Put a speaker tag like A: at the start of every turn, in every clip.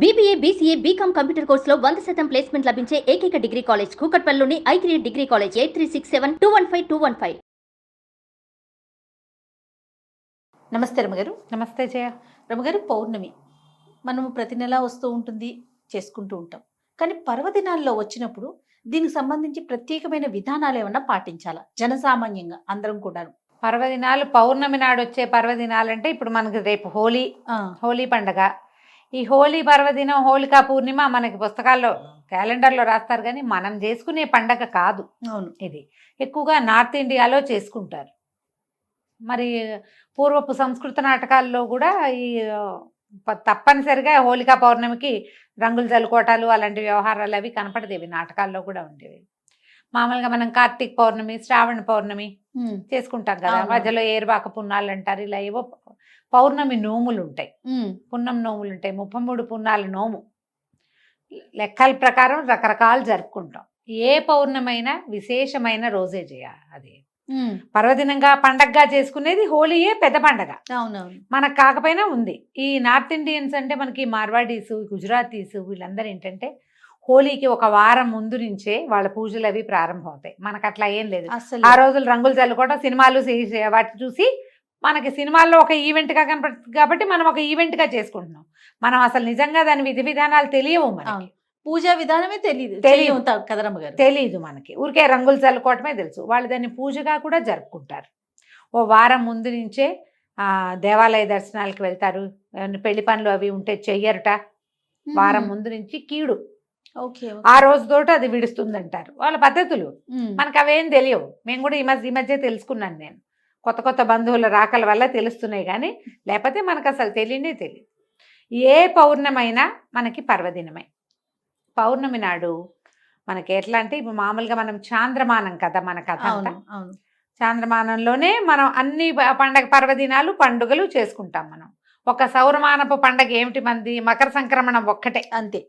A: BBA, BCA, BCom computer కోర్సులో 100% placement లభించే ఏకైక డిగ్రీ కాలేజ్ కూకట్పల్లిలోని i3 డిగ్రీ కాలేజ్ 8367215215.
B: నమస్తే రమగారు.
C: నమస్తే జయ.
B: రమగారు, పౌర్ణమి మనము ప్రతి నెల వస్తూ ఉంటుంది, చేసుకుంటూ ఉంటాం. కానీ పర్వదినాల్లో వచ్చినప్పుడు దీనికి సంబంధించి ప్రత్యేకమైన విధానాలు ఏమన్నా పాటించాలా జనసామాన్యంగా అందరం కూడా?
C: పర్వదినాలు పౌర్ణమి నాడు వచ్చే పర్వదినాలంటే ఇప్పుడు మనకి రేపు హోలీ పండగ. ఈ హోలీ పర్వదినం హోళికా పూర్ణిమ మనకి పుస్తకాల్లో క్యాలెండర్లో రాస్తారు, కానీ మనం చేసుకునే పండగ కాదు.
B: అవును,
C: ఇది ఎక్కువగా నార్త్ ఇండియాలో చేసుకుంటారు. మరి పూర్వపు సంస్కృత నాటకాల్లో కూడా ఈ తప్పనిసరిగా హోళికా పౌర్ణమికి రంగులు చల్లుకోవటాలు అలాంటి వ్యవహారాలు అవి కనపడేవి, నాటకాల్లో కూడా ఉండేవి. మామూలుగా మనం కార్తీక పౌర్ణమి, శ్రావణ పౌర్ణమి చేసుకుంటాం కదా, మధ్యలో ఏరువాక పున్నాలు అంటారు. ఇలా ఏవో పౌర్ణమి నోములు ఉంటాయి, పున్నం నోములు ఉంటాయి, 33 పున్నాల నోము. లెక్కల ప్రకారం రకరకాలు జరుపుకుంటాం. ఏ పౌర్ణమైనా విశేషమైన రోజే చేయాలి. అది పర్వదినంగా పండగగా చేసుకునేది హోలీయే పెద్ద పండగ.
B: అవునవును,
C: మనకు కాకపోయినా ఉంది. ఈ నార్త్ ఇండియన్స్ అంటే మనకి మార్వాడీసు, గుజరాతీసు వీళ్ళందరూ ఏంటంటే హోలీకి ఒక వారం ముందు నుంచే వాళ్ళ పూజలు అవి ప్రారంభం అవుతాయి. మనకు అట్లా ఏం లేదు. ఆ రోజులు రంగులు చల్లుకోవడం, సినిమాలు వాటి చూసి మనకి సినిమాల్లో ఒక ఈవెంట్గా కనపడుతుంది కాబట్టి మనం ఒక ఈవెంట్గా చేసుకుంటున్నాం. మనం అసలు నిజంగా దాని విధి విధానాలు తెలియవు. మనకి
B: పూజా విధానమే తెలియదు కదా రమ్మగారు.
C: తెలియదు మనకి, ఊరికే రంగులు చల్లుకోవటమే తెలుసు. వాళ్ళు దాన్ని పూజగా కూడా జరుపుకుంటారు. ఓ వారం ముందు నుంచే దేవాలయ దర్శనాలకు వెళ్తారు. పెళ్లి పనులు అవి ఉంటే చెయ్యరుట. వారం ముందు నుంచి కీడు ఆ రోజుతోటి అది విడుస్తుందంటారు వాళ్ళ పద్ధతులు. మనకు అవేం తెలియవు. మేము కూడా ఈ మధ్య తెలుసుకున్నాను. నేను కొత్త కొత్త బంధువుల రాకల వల్ల తెలుస్తున్నాయి, కానీ లేకపోతే మనకు అసలు తెలియనే తెలియదు. ఏ పౌర్ణమైనా మనకి పర్వదినమే. పౌర్ణమి నాడు మనకి ఎట్లా అంటే ఇప్పుడు మామూలుగా మనం చాంద్రమానం కదా, మన కథ అంతా చాంద్రమానంలోనే మనం అన్ని పర్వదినాలు పండుగలు చేసుకుంటాం. మనం ఒక సౌరమానపు పండగ ఏమిటి మంది, మకర సంక్రమణం ఒక్కటే, అంతే.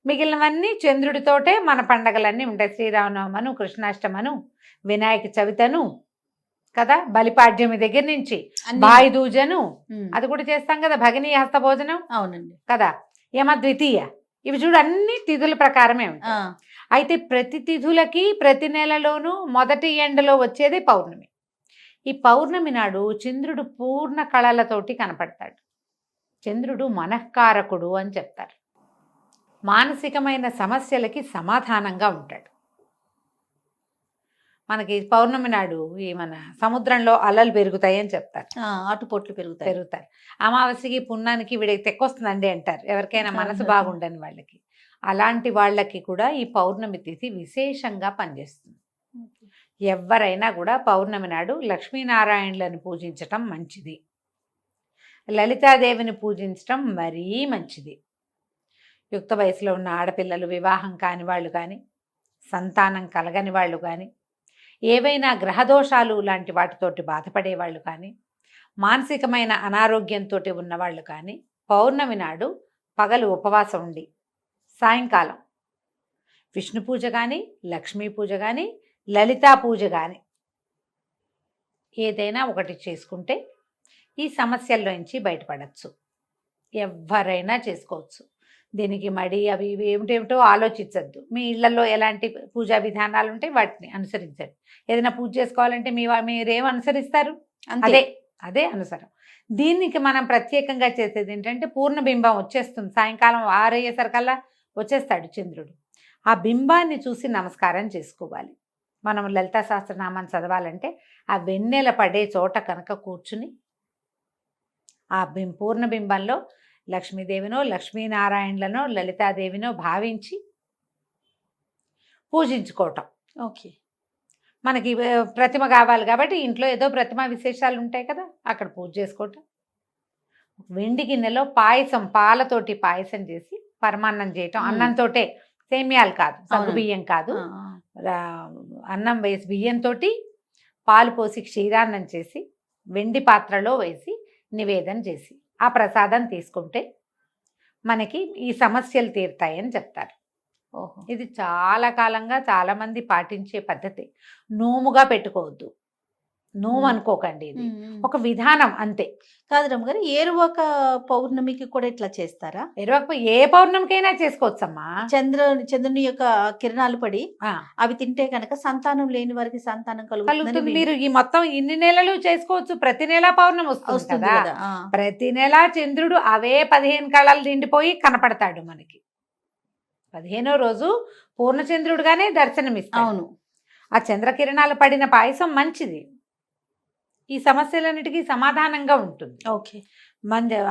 C: మిగిలినవన్నీ చంద్రుడితోటే మన పండగలన్నీ ఉంటాయి. శ్రీరామనవమను, కృష్ణాష్టమను, వినాయక చవితను కదా, బలిపాడ్యమి దగ్గర నుంచి బాయి దూజను అది కూడా చేస్తాం కదా, భగిని హస్త భోజనం.
B: అవునండి
C: కదా, యమ ద్వితీయ, ఇవి చూడు అన్ని తిథుల ప్రకారమే ఉంటాయి. అయితే ప్రతి తిథులకి ప్రతి నెలలోనూ మొదటి ఎండలో వచ్చేది పౌర్ణమి. ఈ పౌర్ణమి నాడు చంద్రుడు పూర్ణ కళలతోటి కనపడతాడు. చంద్రుడు మనఃకారకుడు అని చెప్తారు. మానసికమైన సమస్యలకి సమాధానంగా ఉంటాడు. మనకి పౌర్ణమి నాడు ఈ మన సముద్రంలో అలలు పెరుగుతాయి అని చెప్తారు,
B: ఆటుపోట్లు పెరుగుతారు.
C: అమావాస్యకి పున్నానికి వీడికి తెక్కొస్తుందండి అంటారు, ఎవరికైనా మనసు బాగుండని వాళ్ళకి. అలాంటి వాళ్ళకి కూడా ఈ పౌర్ణమి తిథి విశేషంగా పనిచేస్తుంది. ఎవరైనా కూడా పౌర్ణమి నాడు లక్ష్మీనారాయణులను పూజించటం మంచిది, లలితాదేవిని పూజించటం మరీ మంచిది. యుక్త వయసులో ఉన్న ఆడపిల్లలు, వివాహం కాని వాళ్ళు కానీ, సంతానం కలగని వాళ్ళు కానీ, ఏవైనా గ్రహదోషాలు లాంటి వాటితోటి బాధపడే వాళ్ళు కానీ, మానసికమైన అనారోగ్యంతో ఉన్నవాళ్ళు కానీ పౌర్ణమి నాడు పగలు ఉపవాసం ఉండి సాయంకాలం విష్ణు పూజ కానీ, లక్ష్మీ పూజ కానీ, లలితా పూజ కానీ ఏదైనా ఒకటి చేసుకుంటే ఈ సమస్యల్లోంచి బయటపడచ్చు. ఎవరైనా చేసుకోవచ్చు. దీనికి మడి అవి ఇవి ఏమిటేమిటో ఆలోచించద్దు. మీ ఇళ్లలో ఎలాంటి పూజా విధానాలు ఉంటాయి వాటిని అనుసరించండి. ఏదైనా పూజ చేసుకోవాలంటే మీరేం అనుసరిస్తారు, అదే అనుసరం. దీనికి మనం ప్రత్యేకంగా చేసేది ఏంటంటే పూర్ణబింబం వచ్చేస్తుంది. సాయంకాలం 6 అయ్యేసరికల్లా వచ్చేస్తాడు చంద్రుడు. ఆ బింబాన్ని చూసి నమస్కారం చేసుకోవాలి. మనం లలితా సహస్రనామాన్ని చదవాలంటే ఆ వెన్నెల పడే చోట కనుక కూర్చుని ఆ పూర్ణబింబంలో లక్ష్మీదేవినో, లక్ష్మీనారాయణులనో, లలితాదేవినో భావించి పూజించుకోవటం.
B: ఓకే,
C: మనకి ప్రతిమ కావాలి కాబట్టి ఇంట్లో ఏదో ప్రతిమ విశేషాలు ఉంటాయి కదా, అక్కడ పూజ చేసుకోవటం. వెండి గిన్నెలో పాయసం, పాలతోటి పాయసం చేసి పరమాన్నం చేయటం. అన్నంతో, సేమ్యాలు కాదు, సగ్గు బియ్యం కాదు, అన్నం వేసి బియ్యంతో పాలు పోసి క్షీరాన్నం చేసి వెండి పాత్రలో వేసి నివేదన చేసి ఆ ప్రసాదం తీసుకుంటే మనకి ఈ సమస్యలు తీరుతాయని చెప్తారు. ఇది చాలా కాలంగా చాలామంది పాటించే పద్ధతి. నోముగా పెట్టుకోవద్దు. నోము అనుకోకండి, ఇది ఒక విధానం అంతే.
B: కాదు రమ్మగారు, ఏరువాక పౌర్ణమికి కూడా ఇట్లా చేస్తారా?
C: ఎరువకు ఏ పౌర్ణమికైనా చేసుకోవచ్చమ్మా.
B: చంద్రుని యొక్క కిరణాలు పడి
C: ఆ,
B: అవి తింటే కనుక సంతానం లేని వారికి సంతానం
C: కలుగుతుంది.
B: కలుగుతుంది
C: మీరు ఈ మొత్తం ఇన్ని నెలలు చేసుకోవచ్చు, ప్రతి నెల పౌర్ణమి వస్తుంది
B: వస్తుంది
C: కదా.
B: కదా.
C: ప్రతి నెల చంద్రుడు అవే 15 కళలు నిండిపోయి కనపడతాడు మనకి. 15వ రోజు పూర్ణచంద్రుడుగానే దర్శనమిస్తాడు.
B: అవును.
C: ఆ చంద్రకిరణాలు పడిన పాయసం మంచిది, ఈ సమస్యలన్నిటికీ సమాధానంగా ఉంటుంది.
B: ఓకే.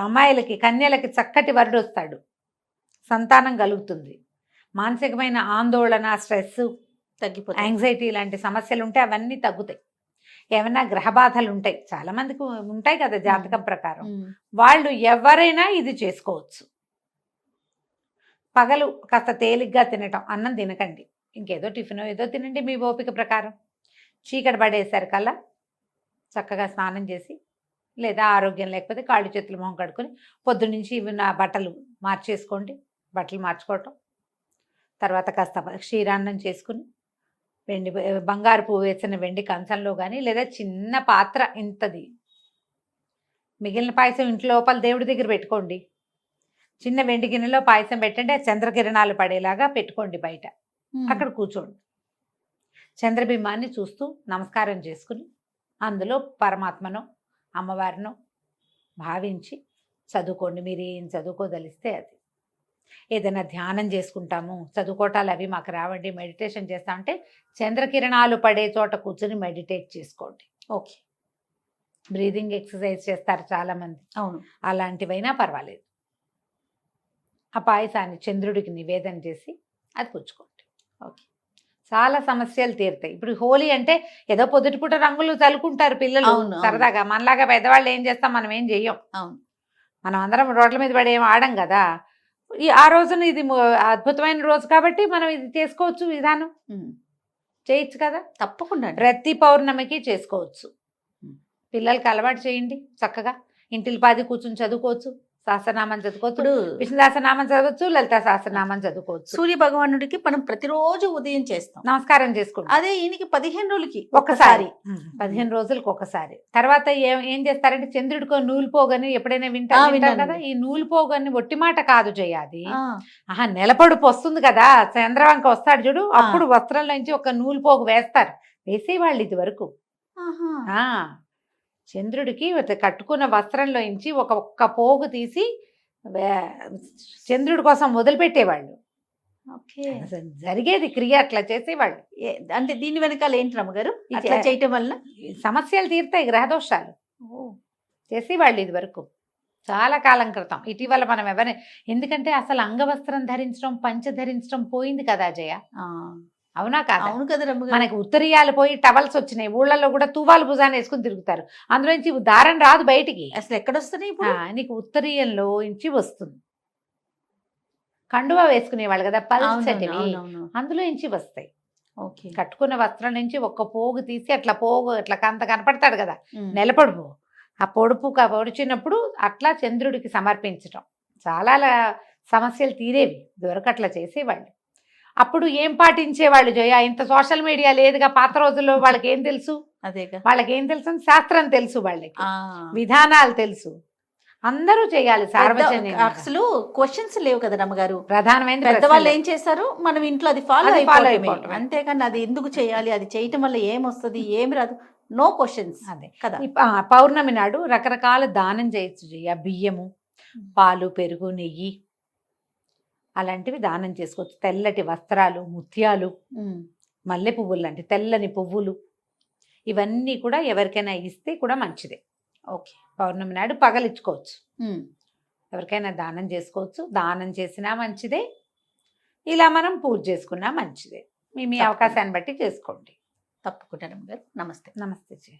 C: అమ్మాయిలకి కన్యలకి చక్కటి వరుడు వస్తాడు, సంతానం కలుగుతుంది. మానసికమైన ఆందోళన, స్ట్రెస్,
B: తగ్గిపోతుంది.
C: యాంగ్జైటీ లాంటి సమస్యలు ఉంటే అవన్నీ తగ్గుతాయి. ఏమైనా గ్రహ బాధలు ఉంటాయి, చాలా మందికి ఉంటాయి కదా జాతకం ప్రకారం, వాళ్ళు ఎవరైనా ఇది చేసుకోవచ్చు. పగలు కాస్త తేలిగ్గా తినటం, అన్నం తినకండి, ఇంకేదో టిఫిన్ ఏదో తినండి మీ ఓపిక ప్రకారం. చీకటి పడేసరికల్లా చక్కగా స్నానం చేసి, లేదా ఆరోగ్యం లేకపోతే కాళ్ళు చేతులు మొహం కడుక్కొని పొద్దున్నుంచి ఇవి నా బట్టలు మార్చేసుకోండి. బట్టలు మార్చుకోవటం, తర్వాత కాస్త క్షీరాన్నం చేసుకుని బంగారు పువ్వు వేసిన వెండి కంచంలో కానీ, లేదా చిన్న పాత్ర ఇంతది మిగిలిన పాయసం ఇంట్లో లోపల దేవుడి దగ్గర పెట్టుకోండి. చిన్న వెండి గిన్నెలో పాయసం పెట్టండి, ఆ చంద్రకిరణాలు పడేలాగా పెట్టుకోండి బయట. అక్కడ కూర్చోండి, చంద్రబింబాన్ని చూస్తూ నమస్కారం చేసుకుని అందులో పరమాత్మను అమ్మవారినో భావించి చదువుకోండి. మీరు ఏం చదువుకోదలిస్తే అది. ఏదైనా ధ్యానం చేసుకుంటాము, చదువుకోవటాలు అవి మాకు రావండి, మెడిటేషన్ చేస్తామంటే చంద్రకిరణాలు పడే చోట కూర్చొని మెడిటేట్ చేసుకోండి.
B: ఓకే.
C: బ్రీదింగ్ ఎక్సర్సైజ్ చేస్తారు చాలామంది,
B: అవును.
C: అలాంటివైనా పర్వాలేదు. ఆ పాయసాన్ని చంద్రుడికి నివేదన చేసి అది పుచ్చుకోండి.
B: ఓకే.
C: చాలా సమస్యలు తీరుతాయి. ఇప్పుడు హోలీ అంటే ఏదో పొద్దుటిపూట రంగులు చల్లుకుంటారు పిల్లలు
B: అవును, అవును.
C: సరదాగా. మనలాగా పెద్దవాళ్ళు ఏం చేస్తాం, మనం ఏం చెయ్యం.
B: అవును.
C: మనం అందరం రోడ్ల మీద పడి ఏం ఆడం కదా. ఆ రోజున ఇది అద్భుతమైన రోజు కాబట్టి మనం ఇది చేసుకోవచ్చు, విధానం చేయొచ్చు కదా.
B: తప్పకుండా.
C: ప్రతి పౌర్ణమికి చేసుకోవచ్చు. పిల్లలకి అలవాటు చేయండి, చక్కగా ఇంటిల్లి పాది కూర్చుని చదువుకోవచ్చు. సహస్రనామం చదువుకోవచ్చు,
B: ఇప్పుడు
C: విష్ణు సహస్రనామం చదవచ్చు, లలితా సహస్రనామం చదువుకోవచ్చు.
B: సూర్య భగవానుడికి మనం ప్రతిరోజు ఉదయం చేస్తాం,
C: నమస్కారం చేసుకుంటాం.
B: అదే ఈయనకి 15 రోజులకి
C: ఒక్కసారి, 15 రోజులకు ఒకసారి. తర్వాత ఏం చేస్తారంటే చంద్రుడికో నూలు పోగని ఎప్పుడైనా వింటారు కదా. ఈ నూలు పోగని ఒట్టి మాట కాదు చేయాలి. నెలపడుపు వస్తుంది కదా, చంద్రవంక వస్తాడు చూడు, అప్పుడు వస్త్రంలో నుంచి ఒక నూలు పోగు వేస్తారు. వేసేవాళ్ళు ఇది వరకు. చంద్రుడికి కట్టుకున్న వస్త్రంలో నుంచి ఒక్క పోగు తీసి చంద్రుడి కోసం వదిలిపెట్టేవాళ్ళు. జరిగేది క్రియ, అట్లా చేసేవాళ్ళు.
B: అంటే దీని వెనకాల ఏంటి రమ్మగారు, అట్లా చేయటం వల్ల
C: సమస్యలు తీరుతాయి, గ్రహదోషాలు. చేసేవాళ్ళు ఇది వరకు చాలా కాలం క్రితం. ఇటీవల మనం ఎవరైనా, ఎందుకంటే అసలు అంగవస్త్రం ధరించడం, పంచ ధరించడం పోయింది కదా జయ. అవునా కాదా?
B: అవును కదా రమ్మగారు.
C: మనకి ఉత్తరీయాలు పోయి టవల్స్ వచ్చినాయి, ఊళ్ళల్లో కూడా తువ్వాలు భుజాన్ని వేసుకుని తిరుగుతారు. అందులో నుంచి దారం రాదు బయటికి.
B: అసలు ఎక్కడొస్తున్నాయి ఇప్పుడు?
C: నీకు ఉత్తరీయంలో నుంచి వస్తుంది. కండువా వేసుకునేవాళ్ళు కదా, పల్చటివి, అందులో నుంచి వస్తాయి. కట్టుకున్న వస్త్రం నుంచి ఒక్క పోగు తీసి అట్లా పోగు అట్లా కంత కనపడతాడు కదా, నెలపొడుపు. ఆ పొడిచినప్పుడు అట్లా చంద్రుడికి సమర్పించటం. చాలా సమస్యలు తీరేవి ఇదివరకు, అట్లా చేసేవాళ్ళు. అప్పుడు ఏం పాటించేవాళ్ళు జయ? ఇంత సోషల్ మీడియా లేదుగా పాత రోజుల్లో. వాళ్ళకి ఏం తెలుసు?
B: అదేగా,
C: వాళ్ళకి ఏం తెలుసు? శాస్త్రం తెలుసు, వాళ్ళకి విధానాలు తెలుసు. అందరూ చేయాలి సార్వజనిక.
B: అసలు క్వశ్చన్స్ లేవు కదా రమ్మగారు.
C: ప్రధానమైన
B: పెద్దవాళ్ళు ఏం చేశారు, మనం ఇంట్లో అది ఫాలో అయిపోవటం. అంతేకాని అది ఎందుకు చేయాలి, అది చేయటం వల్ల ఏమొస్తుంది, ఏమి రాదు, నో క్వశ్చన్స్.
C: అదే
B: కదా.
C: పౌర్ణమి నాడు రకరకాల దానం చేయొచ్చు జయ. బియ్యము, పాలు, పెరుగు, నెయ్యి అలాంటివి దానం చేసుకోవచ్చు. తెల్లటి వస్త్రాలు, ముత్యాలు, మల్లె పువ్వులు లాంటి తెల్లని పువ్వులు, ఇవన్నీ కూడా ఎవరికైనా ఇస్తే కూడా మంచిదే. ఓకే. పౌర్ణమి నాడు పగలిచ్చుకోవచ్చు, ఎవరికైనా దానం చేసుకోవచ్చు. దానం చేసినా మంచిదే, ఇలా మనం పూజ చేసుకున్నా మంచిదే. మీ అవకాశాన్ని బట్టి చేసుకోండి.
B: తప్పకుండా. నమస్తే.
C: నమస్తే.